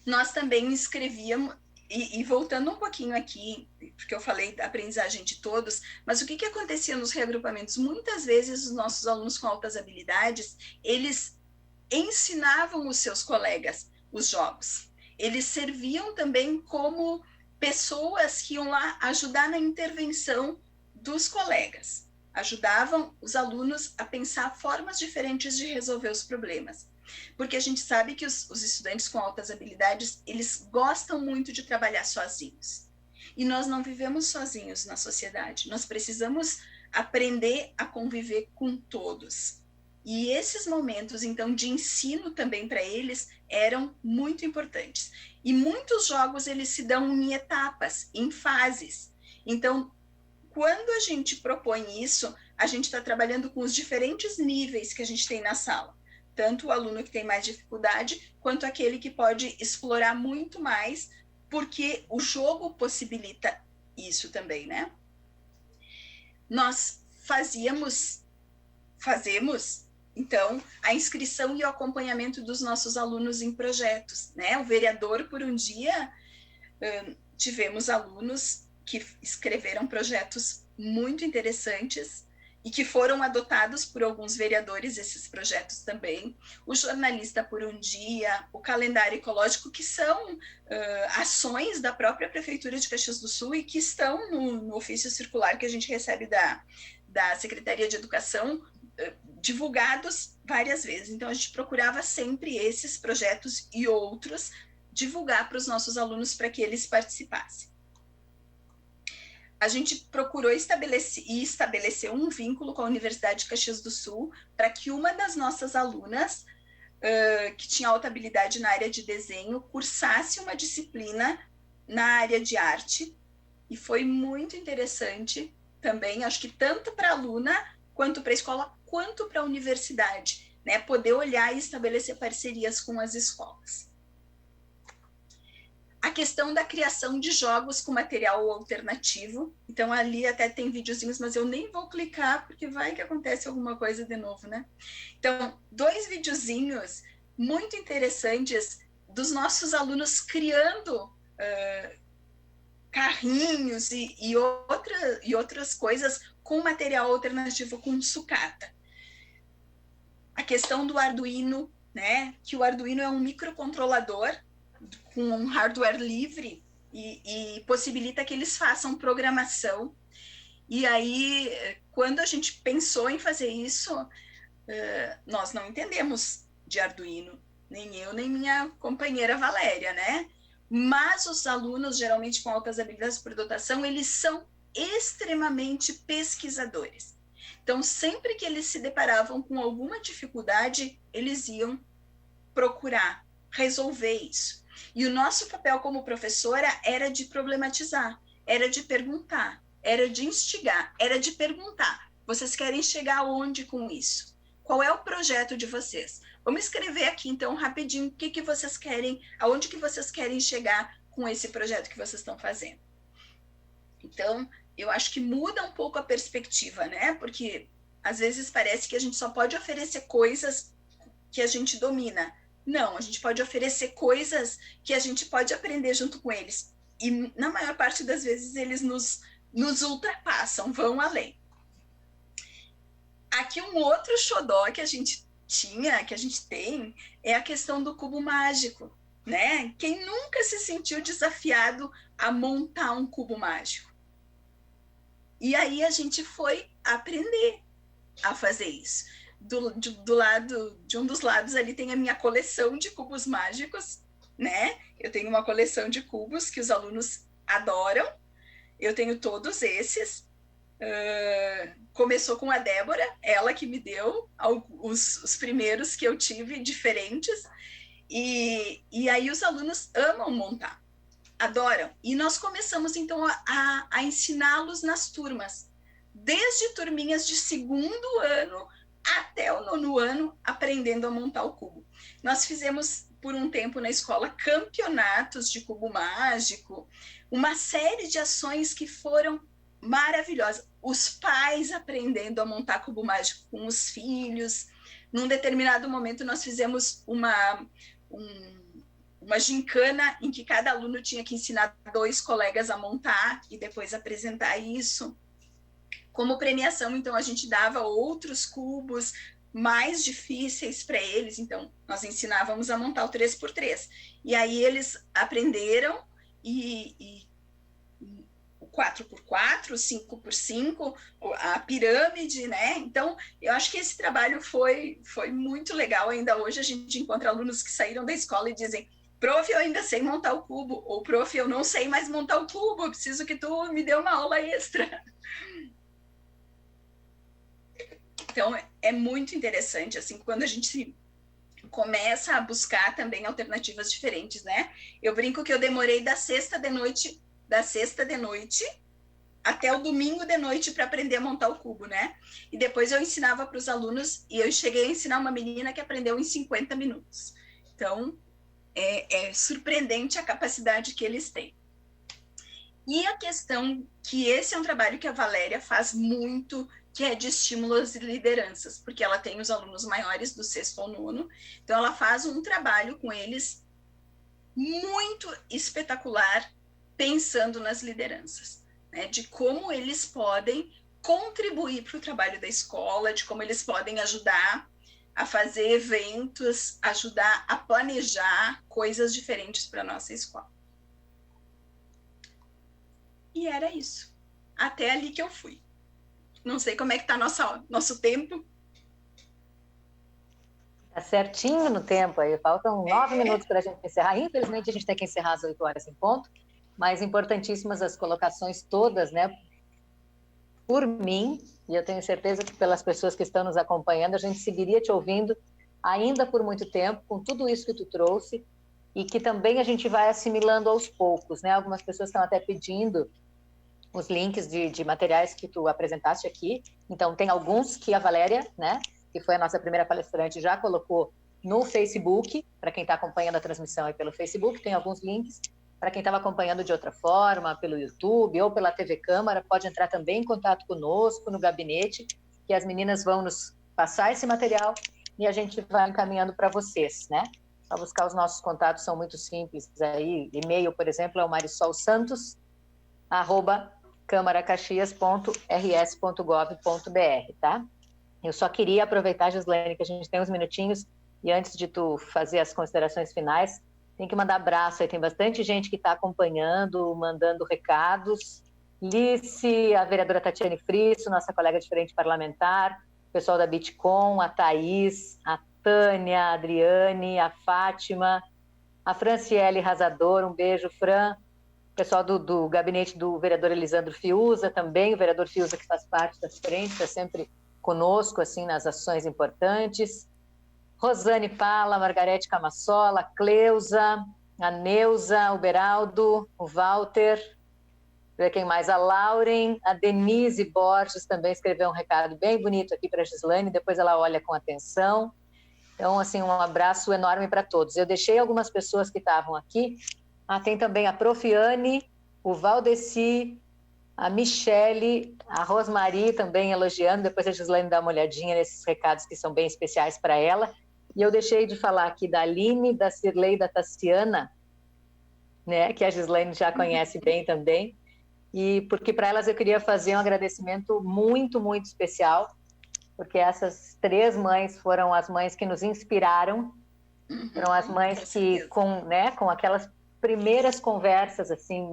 Nós também escrevíamos, e voltando um pouquinho aqui, porque eu falei da aprendizagem de todos, mas o que acontecia nos reagrupamentos? Muitas vezes os nossos alunos com altas habilidades, eles ensinavam os seus colegas os jogos. Eles serviam também como pessoas que iam lá ajudar na intervenção dos colegas. Ajudavam os alunos a pensar formas diferentes de resolver os problemas. Porque a gente sabe que os estudantes com altas habilidades, eles gostam muito de trabalhar sozinhos. E nós não vivemos sozinhos na sociedade. Nós precisamos aprender a conviver com todos. E esses momentos, então, de ensino também para eles eram muito importantes. E muitos jogos, eles se dão em etapas, em fases. Então, quando a gente propõe isso, a gente está trabalhando com os diferentes níveis que a gente tem na sala. Tanto o aluno que tem mais dificuldade, quanto aquele que pode explorar muito mais, porque o jogo possibilita isso também, né? Nós fazemos, então, a inscrição e o acompanhamento dos nossos alunos em projetos, né? O vereador, por um dia, tivemos alunos que escreveram projetos muito interessantes e que foram adotados por alguns vereadores, esses projetos também, o jornalista por um dia, o calendário ecológico, que são ações da própria Prefeitura de Caxias do Sul e que estão no ofício circular que a gente recebe da Secretaria de Educação, divulgados várias vezes. Então, a gente procurava sempre esses projetos e outros divulgar para os nossos alunos para que eles participassem. A gente procurou estabelecer um vínculo com a Universidade de Caxias do Sul para que uma das nossas alunas, que tinha alta habilidade na área de desenho, cursasse uma disciplina na área de arte E foi muito interessante também, acho que tanto para a aluna, quanto para a escola, quanto para a universidade, né? Poder olhar e estabelecer parcerias com as escolas. A questão da criação de jogos com material alternativo. Então, ali até tem videozinhos, mas eu nem vou clicar, porque vai que acontece alguma coisa de novo, né? Então, 2 videozinhos muito interessantes dos nossos alunos criando carrinhos e outras coisas com material alternativo, com sucata. A questão do Arduino, né? Que o Arduino é um microcontrolador com um hardware livre e possibilita que eles façam programação. E aí, quando a gente pensou em fazer isso, nós não entendemos de Arduino, nem eu, nem minha companheira Valéria, né? Mas os alunos, geralmente com altas habilidades por dotação, eles são extremamente pesquisadores. Então, sempre que eles se deparavam com alguma dificuldade, eles iam procurar resolver isso. E o nosso papel como professora era de problematizar, era de perguntar, era de instigar, era de perguntar. Vocês querem chegar aonde com isso? Qual é o projeto de vocês? Vamos escrever aqui, então, rapidinho, o que vocês querem, aonde que vocês querem chegar com esse projeto que vocês estão fazendo. Então, eu acho que muda um pouco a perspectiva, né? Porque, às vezes, parece que a gente só pode oferecer coisas que a gente domina. Não, a gente pode oferecer coisas que a gente pode aprender junto com eles. E, na maior parte das vezes, eles nos ultrapassam, vão além. Aqui um outro xodó que a gente tem, é a questão do cubo mágico, né? Quem nunca se sentiu desafiado a montar um cubo mágico? E aí a gente foi aprender a fazer isso. De um dos lados ali tem a minha coleção de cubos mágicos, né? Eu tenho uma coleção de cubos que os alunos adoram. Eu tenho todos esses. Começou com a Débora, ela que me deu os primeiros que eu tive diferentes, e aí os alunos amam montar, adoram. E nós começamos então a ensiná-los nas turmas, desde turminhas de 2º ano até o 9º ano, aprendendo a montar o cubo. Nós fizemos por um tempo na escola campeonatos de cubo mágico, uma série de ações que foram maravilhosa. Os pais aprendendo a montar cubo mágico com os filhos. Num determinado momento, nós fizemos uma gincana em que cada aluno tinha que ensinar 2 colegas a montar e depois apresentar isso. Como premiação, então, a gente dava outros cubos mais difíceis para eles. Então, nós ensinávamos a montar o 3x3. E aí eles aprenderam e 4x4, 5x5, a pirâmide, né? Então, eu acho que esse trabalho foi muito legal. Ainda hoje a gente encontra alunos que saíram da escola e dizem: prof, eu ainda sei montar o cubo, ou prof, eu não sei mais montar o cubo, eu preciso que tu me dê uma aula extra. Então, é muito interessante, assim, quando a gente começa a buscar também alternativas diferentes, né? Eu brinco que eu demorei da sexta de noite até o domingo de noite para aprender a montar o cubo, né? E depois eu ensinava para os alunos, e eu cheguei a ensinar uma menina que aprendeu em 50 minutos. Então, é surpreendente a capacidade que eles têm. E a questão que esse é um trabalho que a Valéria faz muito, que é de estímulo às lideranças, porque ela tem os alunos maiores do 6º ao 9º, então ela faz um trabalho com eles muito espetacular, pensando nas lideranças, né? De como eles podem contribuir para o trabalho da escola, de como eles podem ajudar a fazer eventos, ajudar a planejar coisas diferentes para a nossa escola. E era isso. Até ali que eu fui. Não sei como é que está nosso tempo. Está certinho no tempo aí. Faltam 9 minutos para a gente encerrar. Infelizmente, a gente tem que encerrar às 8 horas em ponto. Mas importantíssimas as colocações todas, né? Por mim, e eu tenho certeza que pelas pessoas que estão nos acompanhando, a gente seguiria te ouvindo ainda por muito tempo, com tudo isso que tu trouxe, e que também a gente vai assimilando aos poucos, né? Algumas pessoas estão até pedindo os links de materiais que tu apresentaste aqui. Então, tem alguns que a Valéria, né, que foi a nossa primeira palestrante, já colocou no Facebook, para quem está acompanhando a transmissão aí pelo Facebook, tem alguns links. Para quem estava acompanhando de outra forma, pelo YouTube ou pela TV Câmara, pode entrar também em contato conosco no gabinete, que as meninas vão nos passar esse material e a gente vai encaminhando para vocês, né? Para buscar os nossos contatos, são muito simples aí. E-mail, por exemplo, é o marisolsantos@camaracaxias.rs.gov.br, tá? Eu só queria aproveitar, Gislaine, que a gente tem uns minutinhos, e antes de tu fazer as considerações finais, tem que mandar abraço aí, tem bastante gente que está acompanhando, mandando recados. Lice, a vereadora Tatiane Frisso, nossa colega de frente parlamentar, o pessoal da Bitcom, a Thaís, a Tânia, a Adriane, a Fátima, a Franciele Razador, um beijo, Fran. O pessoal do gabinete do vereador Elisandro Fiuza também, o vereador Fiuza que faz parte da frente, está sempre conosco, assim, nas ações importantes. Rosane Pala, Margarete Camassola, a Cleusa, a Neuza, o Beraldo, o Walter, ver quem mais? A Lauren, a Denise Borges também escreveu um recado bem bonito aqui para a Gislaine, depois ela olha com atenção. Então, assim, um abraço enorme para todos. Eu deixei algumas pessoas que estavam aqui. Tem também a Profiane, o Valdeci, a Michele, a Rosmari também elogiando, depois a Gislaine dá uma olhadinha nesses recados que são bem especiais para ela. E eu deixei de falar aqui da Aline, da Cirlei, da Tassiana, né, que a Gislaine já conhece bem também, e porque para elas eu queria fazer um agradecimento muito, muito especial, porque essas 3 mães foram as mães que nos inspiraram, foram as mães que, com aquelas primeiras conversas, assim,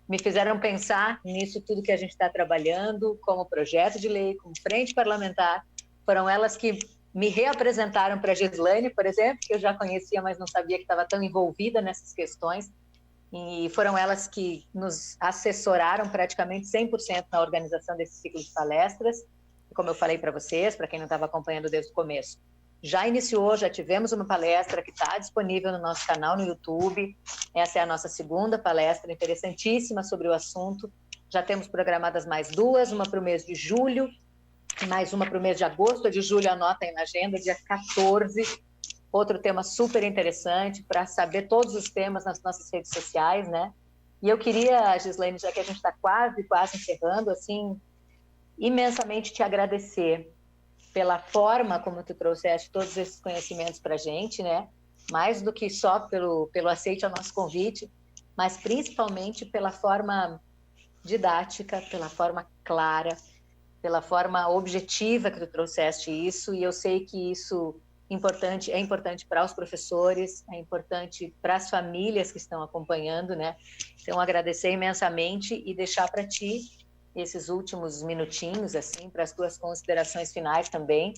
me fizeram pensar nisso tudo que a gente está trabalhando, como projeto de lei, como frente parlamentar. Foram elas que me reapresentaram para a Gislaine, por exemplo, que eu já conhecia, mas não sabia que estava tão envolvida nessas questões. E foram elas que nos assessoraram praticamente 100% na organização desse ciclo de palestras. Como eu falei para vocês, para quem não estava acompanhando desde o começo, já iniciou, já tivemos uma palestra que está disponível no nosso canal no YouTube. Essa é a nossa segunda palestra, interessantíssima sobre o assunto. Já temos programadas mais 2, uma para o mês de julho, mais uma para o mês de agosto. A de julho anota aí na agenda, dia 14. Outro tema super interessante para saber todos os temas nas nossas redes sociais, né? E eu queria, Gislaine, já que a gente está quase encerrando, assim, imensamente te agradecer pela forma como tu trouxeste todos esses conhecimentos para a gente, né? Mais do que só pelo aceite ao nosso convite, mas principalmente pela forma didática, pela forma clara, pela forma objetiva que tu trouxeste isso, e eu sei que isso é importante para os professores, é importante para as famílias que estão acompanhando, né? Então, agradecer imensamente e deixar para ti esses últimos minutinhos, assim, para as tuas considerações finais também,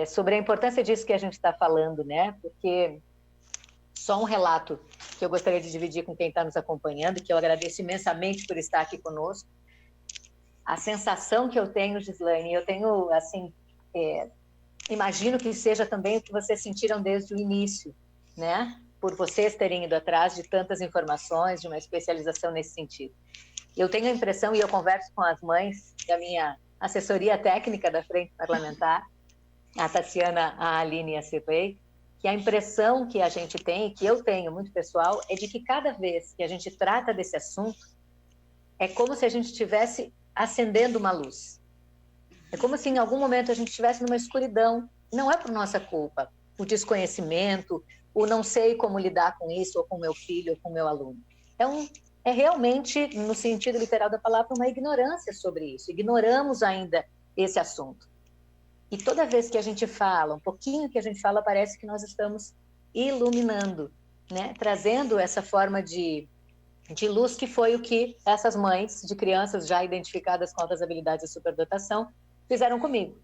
sobre a importância disso que a gente está falando, né? Porque só um relato que eu gostaria de dividir com quem está nos acompanhando, que eu agradeço imensamente por estar aqui conosco. A sensação que eu tenho, Gislaine, eu tenho, assim, imagino que seja também o que vocês sentiram desde o início, né? Por vocês terem ido atrás de tantas informações, de uma especialização nesse sentido. Eu tenho a impressão, e eu converso com as mães da minha assessoria técnica da Frente Parlamentar, a Tassiana, a Aline e a Cirlei, que a impressão que a gente tem, que eu tenho muito pessoal, é de que cada vez que a gente trata desse assunto, é como se a gente estivesse acendendo uma luz. É como se em algum momento a gente estivesse numa escuridão. Não é por nossa culpa, o desconhecimento, o não sei como lidar com isso, ou com meu filho, ou com meu aluno. Então, é realmente, no sentido literal da palavra, uma ignorância sobre isso. Ignoramos ainda esse assunto. E toda vez que a gente fala, um pouquinho que a gente fala, parece que nós estamos iluminando, né? Trazendo essa forma de luz, que foi o que essas mães de crianças já identificadas com altas habilidades e superdotação fizeram comigo.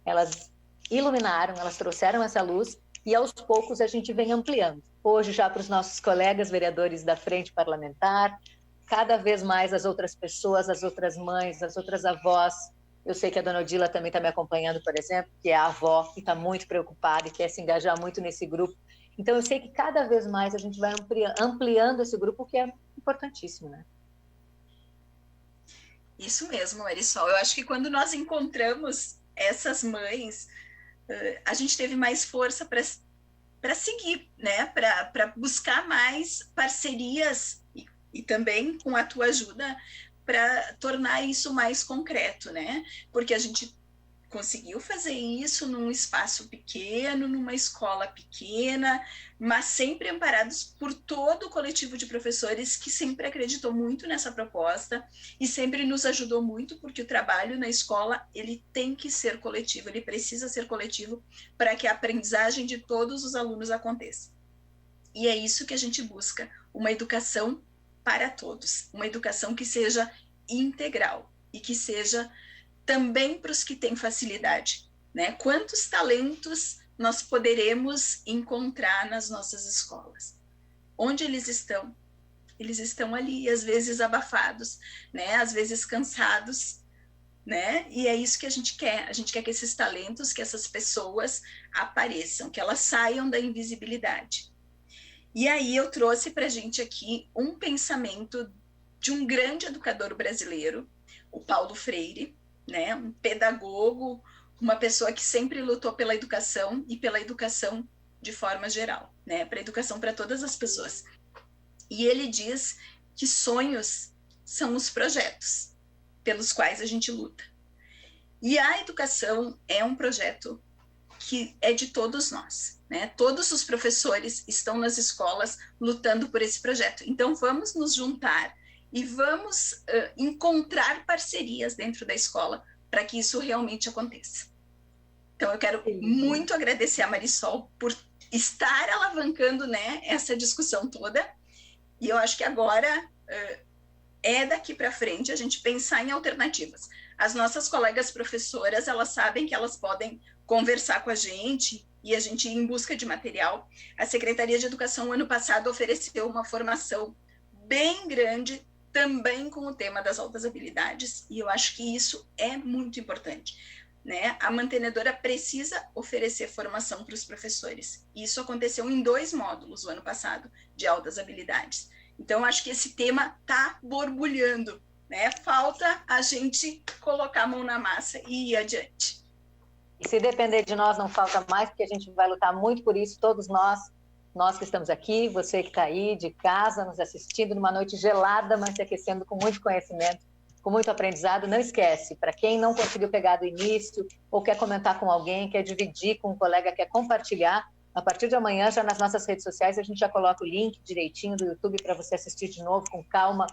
Elas iluminaram, elas trouxeram essa luz, e aos poucos a gente vem ampliando. Hoje já para os nossos colegas vereadores da Frente Parlamentar, cada vez mais as outras pessoas, as outras mães, as outras avós. Eu sei que a dona Odila também está me acompanhando, por exemplo, que é a avó, que está muito preocupada e quer se engajar muito nesse grupo. Então eu sei que cada vez mais a gente vai ampliando esse grupo, que é importantíssimo, né? Isso mesmo, Marisol. Eu acho que quando nós encontramos essas mães, a gente teve mais força para seguir, né? Para buscar mais parcerias e também com a tua ajuda para tornar isso mais concreto, né? Porque a gente conseguiu fazer isso num espaço pequeno, numa escola pequena, mas sempre amparados por todo o coletivo de professores que sempre acreditou muito nessa proposta e sempre nos ajudou muito, porque o trabalho na escola, ele tem que ser coletivo, ele precisa ser coletivo para que a aprendizagem de todos os alunos aconteça. E é isso que a gente busca, uma educação para todos, uma educação que seja integral e que seja também para os que têm facilidade, né? Quantos talentos nós poderemos encontrar nas nossas escolas? Onde eles estão? Eles estão ali, às vezes abafados, né? Às vezes cansados, né? E é isso que a gente quer. A gente quer que esses talentos, que essas pessoas apareçam, que elas saiam da invisibilidade. E aí eu trouxe para a gente aqui um pensamento de um grande educador brasileiro, o Paulo Freire, né? Um pedagogo, uma pessoa que sempre lutou pela educação e pela educação de forma geral, né? Para a educação para todas as pessoas. E ele diz que sonhos são os projetos pelos quais a gente luta. E a educação é um projeto que é de todos nós, né? Todos os professores estão nas escolas lutando por esse projeto. Então, vamos nos juntar e vamos encontrar parcerias dentro da escola para que isso realmente aconteça. Então, eu quero muito agradecer a Marisol por estar alavancando, né, essa discussão toda. E eu acho que agora é daqui para frente a gente pensar em alternativas. As nossas colegas professoras, elas sabem que elas podem conversar com a gente e a gente ir em busca de material. A Secretaria de Educação, ano passado, ofereceu uma formação bem grande também com o tema das altas habilidades, e eu acho que isso é muito importante, né? A mantenedora precisa oferecer formação para os professores. Isso aconteceu em 2 módulos o ano passado, de altas habilidades. Então, acho que esse tema está borbulhando, né? Falta a gente colocar a mão na massa e ir adiante. E se depender de nós, não falta mais, porque a gente vai lutar muito por isso, todos nós que estamos aqui, você que está aí de casa, nos assistindo numa noite gelada, mas se aquecendo com muito conhecimento, com muito aprendizado. Não esquece, para quem não conseguiu pegar do início, ou quer comentar com alguém, quer dividir com um colega, quer compartilhar, a partir de amanhã, já nas nossas redes sociais, a gente já coloca o link direitinho do YouTube para você assistir de novo, com calma,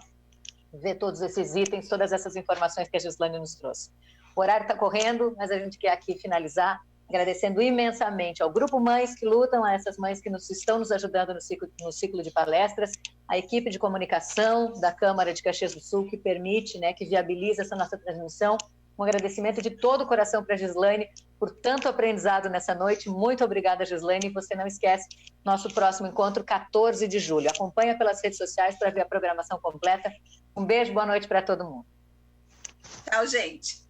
ver todos esses itens, todas essas informações que a Gislane nos trouxe. O horário está correndo, mas a gente quer aqui finalizar agradecendo imensamente ao Grupo Mães que Lutam, a essas mães que estão nos ajudando no ciclo de palestras, a equipe de comunicação da Câmara de Caxias do Sul, que permite, né, que viabiliza essa nossa transmissão. Um agradecimento de todo o coração para a Gislane por tanto aprendizado nessa noite. Muito obrigada, Gislane. E você não esquece, nosso próximo encontro, 14 de julho. Acompanha pelas redes sociais para ver a programação completa. Um beijo, boa noite para todo mundo. Tchau, gente.